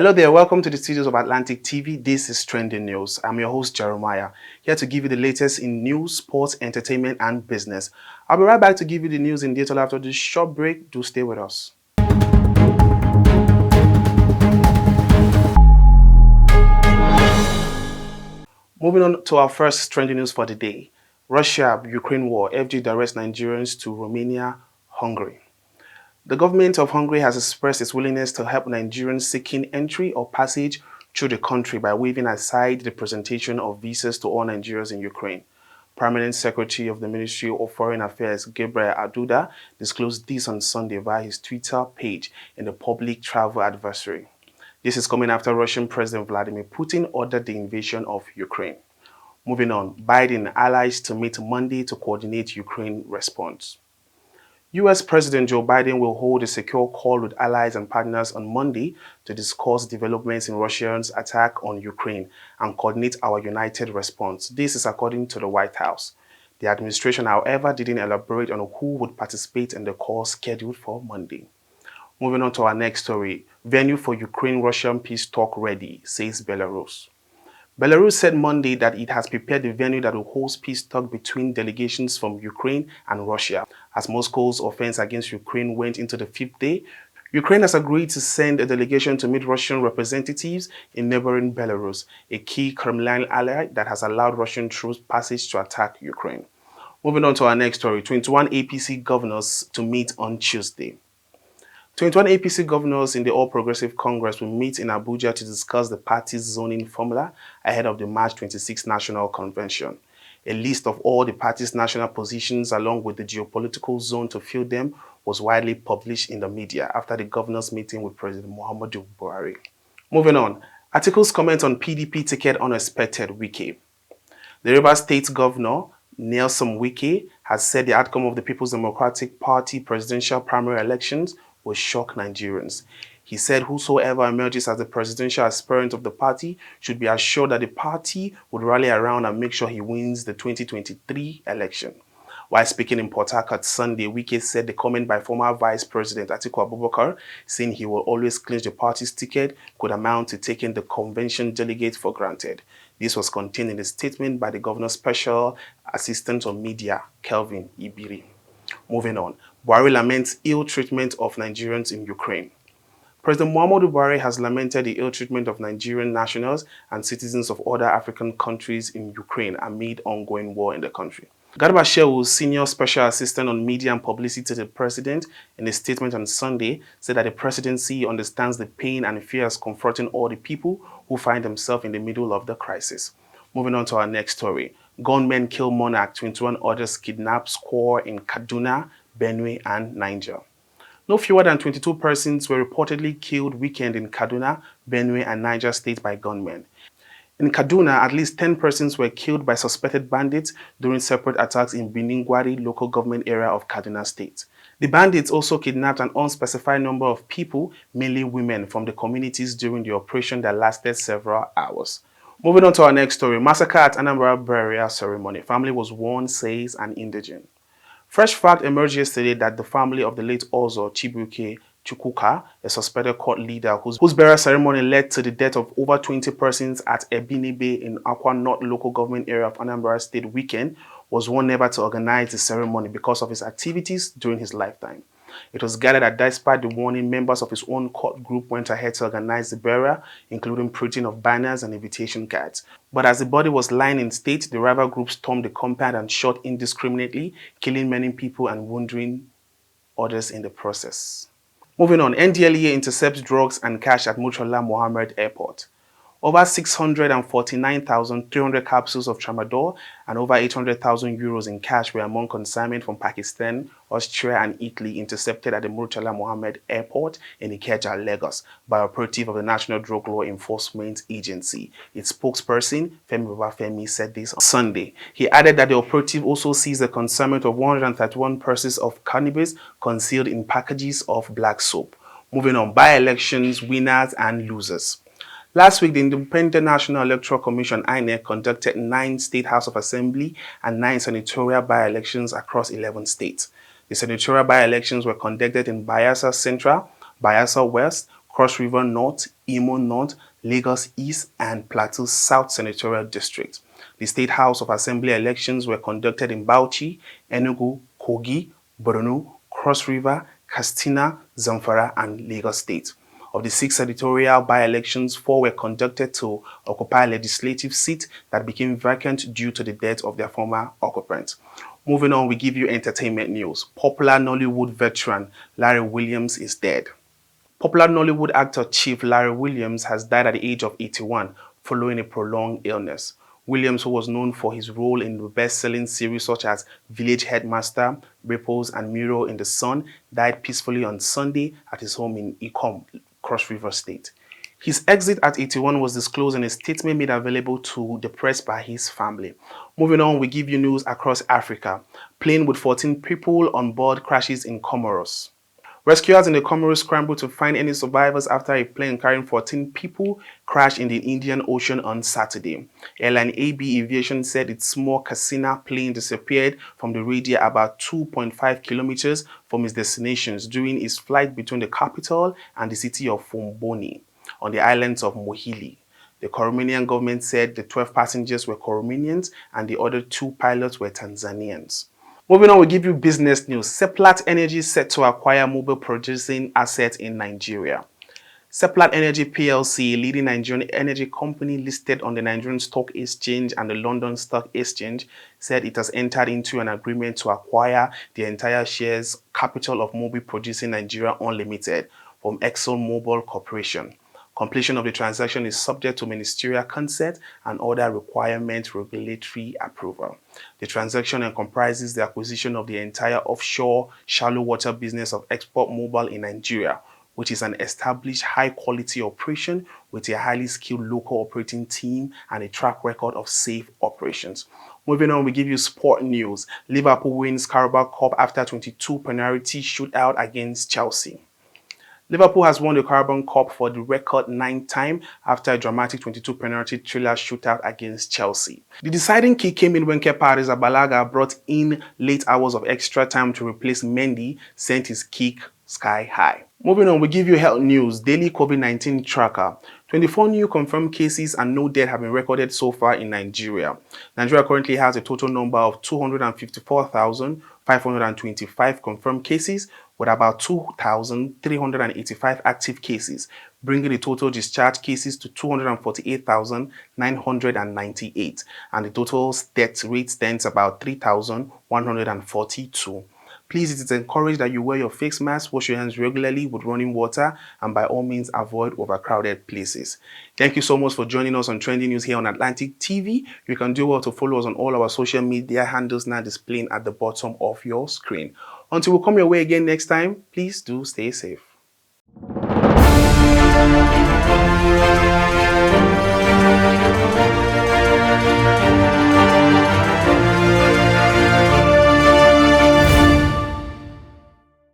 Hello there, welcome to the studios of Atlantic TV. This is Trending News. I'm your host, Jeremiah, here to give you the latest in news, sports, entertainment, and business. I'll be right back to give you the news in detail after this short break. Do stay with us. Moving on to our first trending news for the day. Russia-Ukraine war, FG directs Nigerians to Romania, Hungary. The government of Hungary has expressed its willingness to help Nigerians seeking entry or passage through the country by waiving aside the presentation of visas to all Nigerians in Ukraine. Permanent Secretary of the Ministry of Foreign Affairs, Gabriel Aduda, disclosed this on Sunday via his Twitter page in the public travel advisory. This is coming after Russian President Vladimir Putin ordered the invasion of Ukraine. Moving on, Biden allies to meet Monday to coordinate Ukraine response. US President Joe Biden will hold a secure call with allies and partners on Monday to discuss developments in Russia's attack on Ukraine and coordinate our united response. This is according to the White House. The administration, however, didn't elaborate on who would participate in the call scheduled for Monday. Moving on to our next story. Venue for Ukraine-Russian peace talk ready, says Belarus. Belarus said Monday that it has prepared the venue that will host peace talk between delegations from Ukraine and Russia. As Moscow's offense against Ukraine went into the fifth day, Ukraine has agreed to send a delegation to meet Russian representatives in neighboring Belarus, a key Kremlin ally that has allowed Russian troops passage to attack Ukraine. Moving on to our next story, 21 APC governors to meet on Tuesday. 21 APC governors in the All Progressive Congress will meet in Abuja to discuss the party's zoning formula ahead of the March 26 National Convention. A list of all the party's national positions along with the geopolitical zone to fill them was widely published in the media after the governors' meeting with President Muhammadu Buhari. Moving on, articles comment on PDP ticket unexpected Wike. The Rivers State Governor, Nelson Wike, has said the outcome of the People's Democratic Party presidential primary elections will shock Nigerians. He said whosoever emerges as the presidential aspirant of the party should be assured that the party would rally around and make sure he wins the 2023 election. While speaking in Port Harcourt Sunday, Wike said the comment by former Vice President Atiku Abubakar, saying he will always clinch the party's ticket, could amount to taking the convention delegate for granted. This was contained in a statement by the governor's special assistant on media, Kelvin Ibiri. Moving on, Buhari laments ill treatment of Nigerians in Ukraine. President Muhammadu Buhari has lamented the ill treatment of Nigerian nationals and citizens of other African countries in Ukraine amid ongoing war in the country. Garba Shehu, senior special assistant on media and publicity to the president, in a statement on Sunday, said that the presidency understands the pain and fears confronting all the people who find themselves in the middle of the crisis. Moving on to our next story. Gunmen kill monarch, 21 others kidnap squaw in Kaduna, Benue, and Niger. No fewer than 22 persons were reportedly killed weekend in Kaduna, Benue, and Niger State by gunmen. In Kaduna, at least 10 persons were killed by suspected bandits during separate attacks in Biningwari local government area of Kaduna State. The bandits also kidnapped an unspecified number of people, mainly women, from the communities during the operation that lasted several hours. Moving on to our next story, massacre at Anambra burial ceremony. Family was warned, says an indigent. Fresh fact emerged yesterday that the family of the late Ozo Chibuike Chukwuka, a suspected cult leader whose burial ceremony led to the death of over 20 persons at Ebinibe in Akwa North local government area of Anambra State weekend, was warned never to organize the ceremony because of his activities during his lifetime. It was gathered that despite the warning, members of his own cult group went ahead to organize the burial, including printing of banners and invitation cards. But as the body was lying in state, the rival group stormed the compound and shot indiscriminately, killing many people and wounding others in the process. Moving on, NDLEA intercepts drugs and cash at Murtala Mohammed Airport. Over 649,300 capsules of tramadol and over 800,000 euros in cash were among consignment from Pakistan, Austria, and Italy intercepted at the Murtala Mohammed Airport in Ikeja, Lagos, by operative of the National Drug Law Enforcement Agency. Its spokesperson, Femi Babafemi, said this on Sunday. He added that the operative also seized the consignment of 131 purses of cannabis concealed in packages of black soap. Moving on, by-elections, winners and losers. Last week, the Independent National Electoral Commission (INEC) conducted 9 State House of Assembly and 9 senatorial by-elections across 11 states. The senatorial by-elections were conducted in Bayelsa Central, Bayelsa West, Cross River North, Imo North, Lagos East, and Plateau South senatorial districts. The State House of Assembly elections were conducted in Bauchi, Enugu, Kogi, Borno, Cross River, Katsina, Zamfara, and Lagos State. Of the 6 senatorial by-elections, 4 were conducted to occupy a legislative seat that became vacant due to the death of their former occupant. Moving on, we give you entertainment news. Popular Nollywood veteran Larry Williams is dead. Popular Nollywood actor Chief Larry Williams has died at the age of 81 following a prolonged illness. Williams, who was known for his role in the best-selling series such as Village Headmaster, Ripples, and Mirror in the Sun, died peacefully on Sunday at his home in Ikom, Cross River State. His exit at 81 was disclosed in a statement made available to the press by his family. Moving on, we give you news across Africa. Plane with 14 people on board crashes in Comoros. Rescuers in the Comoros scrambled to find any survivors after a plane carrying 14 people crashed in the Indian Ocean on Saturday. Airline AB Aviation said its small Cassina plane disappeared from the radar about 2.5 kilometers from its destinations during its flight between the capital and the city of Fomboni on the islands of Mohili. The Comorian government said the 12 passengers were Comorians and the other 2 pilots were Tanzanians. Moving on, we give you business news. Seplat Energy is set to acquire mobile producing assets in Nigeria. Seplat Energy PLC, a leading Nigerian energy company listed on the Nigerian Stock Exchange and the London Stock Exchange, said it has entered into an agreement to acquire the entire shares capital of Mobile Producing Nigeria Unlimited from ExxonMobil Corporation. Completion of the transaction is subject to ministerial consent and other requirement regulatory approval. The transaction comprises the acquisition of the entire offshore shallow water business of Export Mobile in Nigeria, which is an established high-quality operation with a highly skilled local operating team and a track record of safe operations. Moving on, we give you sport news. Liverpool wins Carabao Cup after 22 penalty shootout against Chelsea. Liverpool has won the Carabao Cup for the record 9th time after a dramatic 22 penalty thriller shootout against Chelsea. The deciding kick came in when Kepa Arrizabalaga brought in late hours of extra time to replace Mendy, sent his kick sky high. Moving on, we give you health news. Daily COVID-19 tracker. 24 new confirmed cases and no death have been recorded so far in Nigeria. Nigeria currently has a total number of 254,525 confirmed cases, with about 2,385 active cases, bringing the total discharge cases to 248,998, and the total death rate stands about 3,142. Please, it is encouraged that you wear your face mask, wash your hands regularly with running water, and by all means avoid overcrowded places. Thank you so much for joining us on Trending News here on Atlantic TV. You can do well to follow us on all our social media handles now displaying at the bottom of your screen. Until we come your way again next time, please do stay safe.